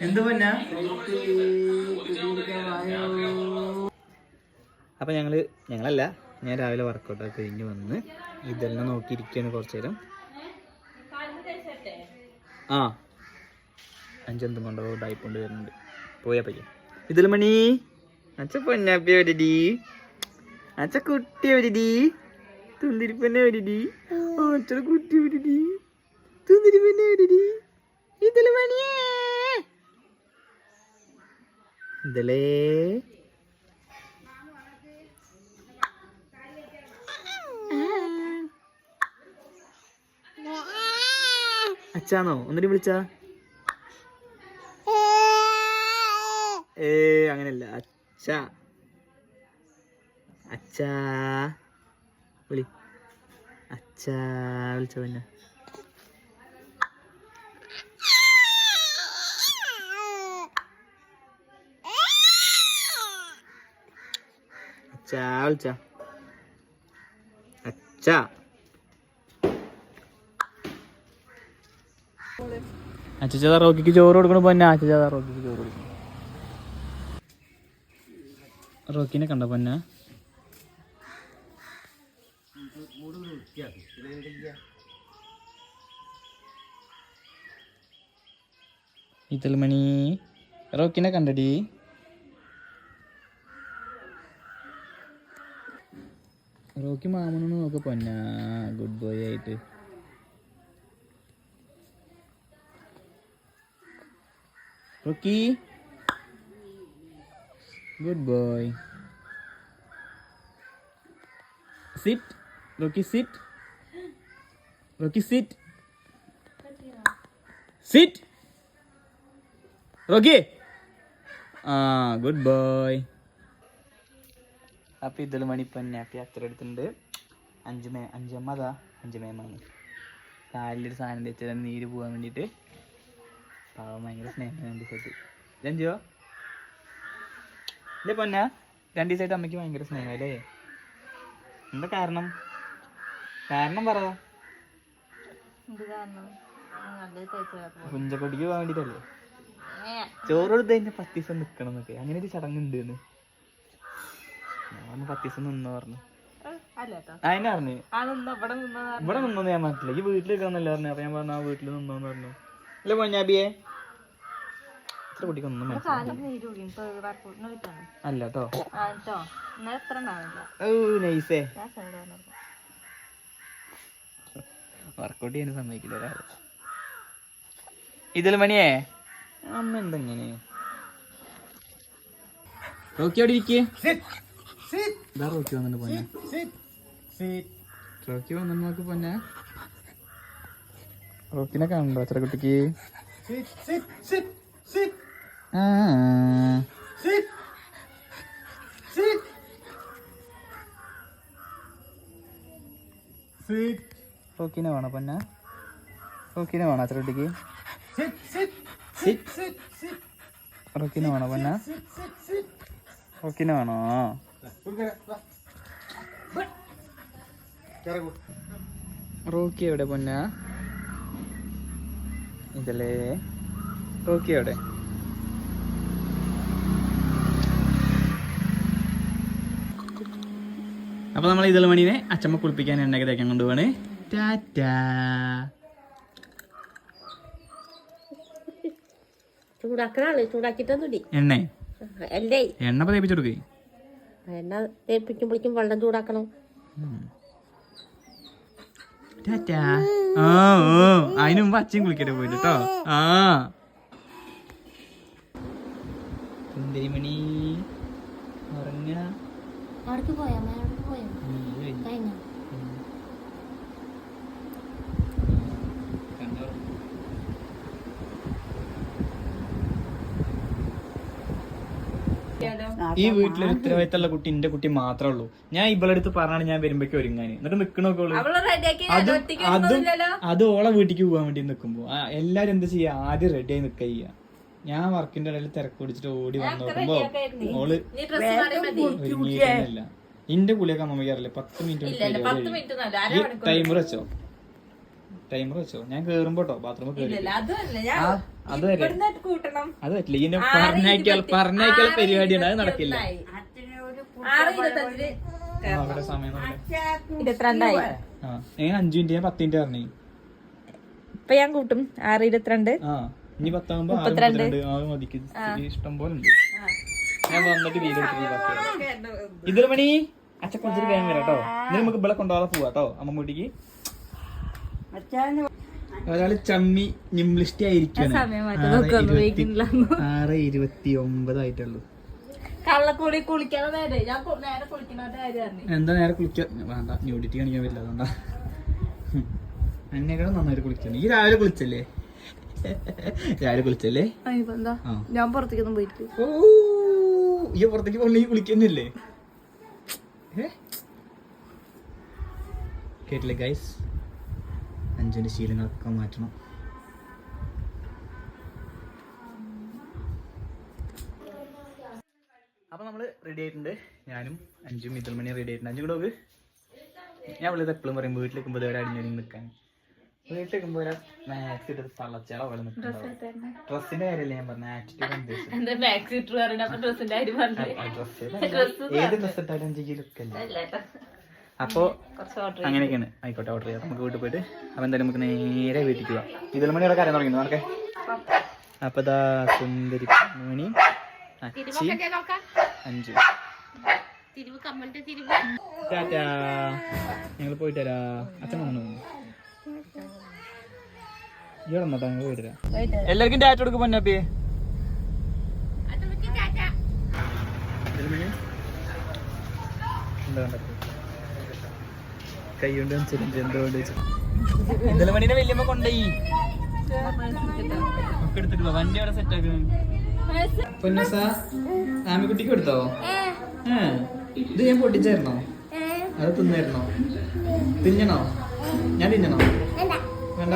എന്ത് പൊന്നാ? അപ്പം ഞങ്ങളല്ല, ഞാൻ രാവിലെ വർക്കൗട്ടൊക്കെ കഴിഞ്ഞ് വന്ന് ഇതെല്ലാം നോക്കിയിരിക്കുകയാണ് കുറച്ച് നേരം. ആ 5 കൊണ്ടോ ഡായിക്കൊണ്ട് വരുന്നുണ്ട്. പോയാ പയ്യ ഇതിൽ മണി അച്ഛ പൊന്നാപ്പി വരിടി, അച്ഛ കുട്ടി വരിടി, തുന്തിരിപ്പന്നെ വരിടി, അച്ഛ കുട്ടി വരിടി, തുന്തിരിപ്പന്നെ വരിടി. ഇതിൽ മണിയേ ഇതിലേ അച്ഛാന്നോ? ഒന്നിട്ട് വിളിച്ചാ? അങ്ങനല്ല, അച്ഛാ അച്ഛാ വിളി, അച്ഛാ വിളിച്ച പിന്നെ അച്ഛാ വിളിച്ച അച്ഛാ. അച്ഛാ റോക്കിക്ക് ചോറ് കൊടുക്കണ പൊന്നെ, അച്ഛാ റോക്കിക്ക് ചോറ് കൊടുക്കണം. റോക്കിനെ കണ്ട പൊന്ന? ഇതൽമണി റോക്കിനെ കണ്ടടി? റോക്കി മാമനൊന്ന് നോക്ക പൊന്ന, ഗുഡ് ബോയ് ആയിട്ട്. Rocky good boy, sit Rocky, sit Rocky, sit Rocky. Good boy. അപ്പം ഇതിൽ മണിപ്പന്നാപ്പി അത്ര എടുത്തിട്ടുണ്ട്. 5 അതാ 5 മേമാണ് കാലിലൊരു സാധനം തെച്ചാൽ നീര് പോകാൻ വേണ്ടിയിട്ട്. പാവം ഭയങ്കര സ്നേഹം 2 ദിവസമായിട്ട്. രഞ്ജോ അല്ലേ പൊന്ന? 2 ദിവസമായിട്ട് അമ്മയ്ക്ക് ഭയങ്കര സ്നേഹം അല്ലേ? എന്താ കാരണം? പറ. കുഞ്ചക്കൊടിക്ക് പോകാൻ വേണ്ടിട്ടല്ലേ? ചോറ് കൊടുത്ത് കഴിഞ്ഞാൽ 10 ദിവസം നിക്കണം എന്നൊക്കെ, അങ്ങനെ ഒരു ചടങ്ങുണ്ട് എന്ന്. ഞാൻ 10 ദിവസം നിന്നോ പറഞ്ഞു. അതിനെ പറഞ്ഞു ഇവിടെ നിന്നോന്ന് ഞാൻ പറഞ്ഞില്ല, ഈ വീട്ടിൽ നിൽക്കണമെന്നല്ല പറഞ്ഞു. അപ്പൊ ഞാൻ പറഞ്ഞു ആ വീട്ടിൽ നിന്നോന്ന് പറഞ്ഞു. അല്ലേ പൊന്നാബിയെ? ഇത്ര കുട്ടിക്കൊന്നും അല്ല കേട്ടോ. നൈസേ വർക്കൗട്ട് ചെയ്യാൻ സമ്മതിക്കില്ല ഒരാൾ. ഇതിൽ മണിയേ അമ്മ എന്തെങ്ങനെ? റോക്കി അവിടെ ഇരിക്കേ. റോക്കി വന്നിട്ട് പോന്നെ, റോക്കി വന്നിട്ട് നോക്ക് പൊന്നെ. റോക്കിനെ കാണണ്ടോ അത്ര കുട്ടിക്ക്? റോക്കിനെ വേണോ പൊന്ന? റോക്കിനെ വേണോ അത്ര കുട്ടിക്ക്? റോക്കിനെ വേണോ പൊന്ന? റോക്കിനെ വേണോ? റോക്കി എവിടെ പൊന്ന? ഇതല്ലേ റോക്കി എവിടെ? അപ്പൊ നമ്മൾ ഇതിൽ മണീനെ അച്ചമ്മ കുളിപ്പിക്കാൻ എണ്ണയൊക്കെ തേക്കാൻ കൊണ്ടുപോവാണ്. ടാറ്റാ. എണ്ണ തേപ്പിച്ചെടുക്കേ. എണ്ണ തേപ്പിക്കുമ്പോഴേക്കും വെള്ളം ചൂടാക്കണം. ടാറ്റാ. അതിന് മുമ്പ് അച്ഛൻ കുളിക്കട്ടെ പോയിട്ട് കേട്ടോ. സുന്ദരിമണി ഉറങ്ങ. ഈ വീട്ടിലൊരു ഉത്തരവാദിത്തമുള്ള കുട്ടി എന്റെ കുട്ടി മാത്രമേ ഉള്ളൂ. ഞാൻ ഇവളടുത്ത് പറഞ്ഞാണ് ഞാൻ വരുമ്പോഴേക്ക് ഒരുങ്ങാന്. എന്നിട്ട് നിക്കണോക്കോളൂ. അത് ഓളെ വീട്ടിലേക്ക് പോകാൻ വേണ്ടി നിക്കുമ്പോ എല്ലാരും എന്താ ചെയ്യാ, ആദ്യം റെഡി ആയി നിക്ക ചെയ്യാ. ഞാൻ വർക്കിന്റെ ഇടയിൽ തിരക്ക് പിടിച്ചിട്ട് ഓടി വന്ന് നോക്കുമ്പോ ഓള് ഒരുങ്ങിയിട്ടില്ല. ഇന്റെ കുളിയൊക്കെ അമ്മമ്മ അറിയില്ല 10 മിനിറ്റ് ടൈമർ വെച്ചോ ഞാൻ കേറുമ്പോട്ടോ ബാത്റൂമിൽ കേറി അത് പറ്റില്ല പറഞ്ഞയക്കാൾ പരിപാടിയാണ് അത് നടക്കില്ല സമയം 5 മിനിറ്റ് ഞാൻ 10 മിനിറ്റ് പറഞ്ഞു ഇപ്പൊ ഞാൻ കൂട്ടും 6:22 ഇനി 10 ആകുമ്പോ 62 മതിക്ക് ഇഷ്ടം പോലെ ഉണ്ട് ഞാൻ വന്നിട്ട് ഇതിൽ മണി അച്ഛൻ കുറച്ചൊരു വേഗം വരാം കേട്ടോ ഇനി നമുക്ക് ഇവിടെ കൊണ്ടുപോകാതെ പോവാട്ടോ അമ്മമ്മൂട്ടിക്ക് ഒരാള് ചമ്മി നിംലിസ്റ്റ് ആയിരിക്കും 6:29 ആയിട്ടുള്ളൂ കള്ളക്കൂടി കുളിക്കാതെ നേരെ ഞാൻ നേരെ കുളിക്കുന്ന കാര്യമാണ് എന്താ നേരെ കുളിക്കാൻ വേണ്ട ന്യൂഡിറ്റി കാണിക്കാൻ പറ്റില്ല അതുകൊണ്ടാ എന്നെക്കാളും നന്നായിട്ട് കുളിക്കണം ഈ രാവിലെ കുളിച്ചല്ലേ ഞാൻ പുറത്തേക്കൊന്നും പോയിട്ട് ഈ പുറത്തേക്ക് പോകണ ഈ കുളിക്കുന്നില്ലേ കേട്ടില്ലേ ഗൈസ് അഞ്ചിന്റെ ശീലങ്ങളൊക്കെ മാറ്റണം അപ്പൊ നമ്മള് റെഡി ആയിട്ടുണ്ട് ഞാനും 5 മിതൽ മണി റെഡി ആയിട്ടുണ്ട് 5 കൂടെ ഞാൻ വിളിച്ചത് എപ്പോഴും പറയും വീട്ടിലേക്കുമ്പോൾ ഇതുവരെ അടിഞ്ഞൊരു നിൽക്കാൻ വീട്ടിലേക്കുമ്പോ മാക്സ് ഇട്ട് തളച്ചാള പോലെ നിൽക്കുന്നുണ്ടാവും ഡ്രസ്സിന്റെ കാര്യമല്ലേ ഞാൻ പറഞ്ഞ ഏത് ഡ്രസ് ഇട്ടാലും 5 ലുക്കല്ലേ അപ്പോ അങ്ങനെയൊക്കെയാണ് ആയിക്കോട്ടെ ഓർഡർ ചെയ്യാം നമുക്ക് വീട്ടിൽ പോയിട്ട് അപ്പൊ എന്തായാലും നമുക്ക് നേരെ വീട്ടിൽ പോവാം 5 മണിയോടെ കാര്യം തുടങ്ങി നോക്കേ അപ്പൊ ഇതാ സുന്ദരി മണി 5 ടാറ്റാ ഞങ്ങൾ പോയിട്ട് വരാ അച്ഛൻ വന്നു ഇവിടെന്നോട്ടോ ഞങ്ങൾ പോയിട്ട് വരാം എല്ലാവർക്കും ടാറ്റ കൊടുക്കും പൊന്നപ്പിയെ എന്താ കണ്ടപ്പോ കൈ കൊണ്ട് എന്തുകൊണ്ട് ഇന്നലെ മണീനെ വല്യമ്മ കൊണ്ടുപോയി ഒക്കെ എടുത്തിട്ടോ വണ്ടി അവിടെ സെറ്റ് ആക്കണം പൊന്നസ ആമിക്കുട്ടിക്ക് എടുത്തോ ഇത് ഞാൻ പൊട്ടിച്ചായിരുന്നോ അത് തിന്നായിരുന്നോ തിന്നണോ ഞാൻ തിന്നണോ വേണ്ട